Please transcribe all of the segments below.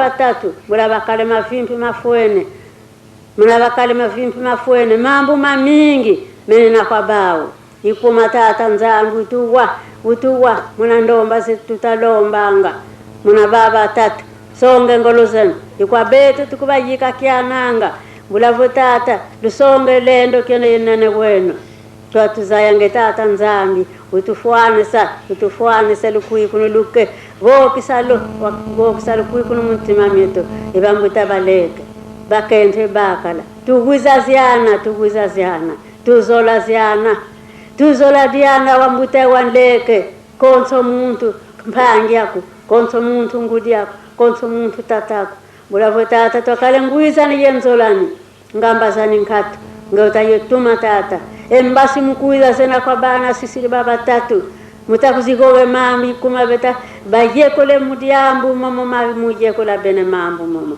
batatu bula bakale mavimpi mafuene muna bakale mavimpi mafuene mambo mamingi menena kwa bao ikuma tata nzangu utuwa muna ndomba tutalombanga muna baba tatu songe ngolozeni ikwa betu tukubayika kiananga bula tata lusonge lendo kene nene wenu twa tuzayange tata nzambi utufuane sa lukui kuno luke vokisalo kui kuno mutima mito ibambuta baleke bakente bakala tuguza ziana tuzola diana wambute wanleke konso muntu mpangi yako konso muntu ngudi yako konso muntu tatako bula tata twakale nguiza ni yenzolani ngambazani nkatu ngauta yetuma tata embasi mkuiza sena kwa bana sisi baba tatu mutakuzigowe mami kuma beta bayekole mudiambu mama mujekola bene mambu mama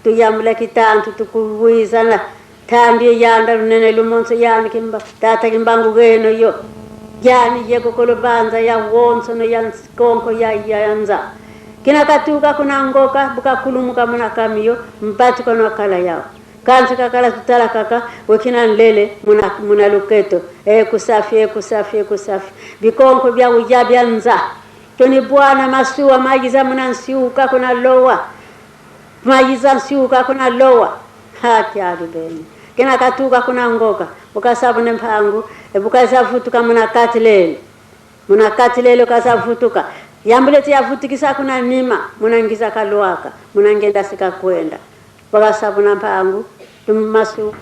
tuyambula kitantu tukuwiza na tambi yanda nene lumonso yani kimba tata kimbangu geno yo yani yeko kolobanza ya wonso no yanskonko ya yanza kina katuka kuna ngoka bukakulumuka muna kamiyo mpati kono kala yao kanzi kakala tutala kaka wekina nlele muna luketo kusafi bikonko bya ujabya nza toni bwana masuwa majiza muna nsiuka kuna lowa majiza nsiuka kuna lowa haki alibeni kina katuka kuna ngoka ukasabu nempangu bukasafutuka muna katilele ukasafutuka yambuleti yafutikisa kuna nima muna ngiza kalwaka muna ngenda sika kwenda bakasabu nampangu tumasu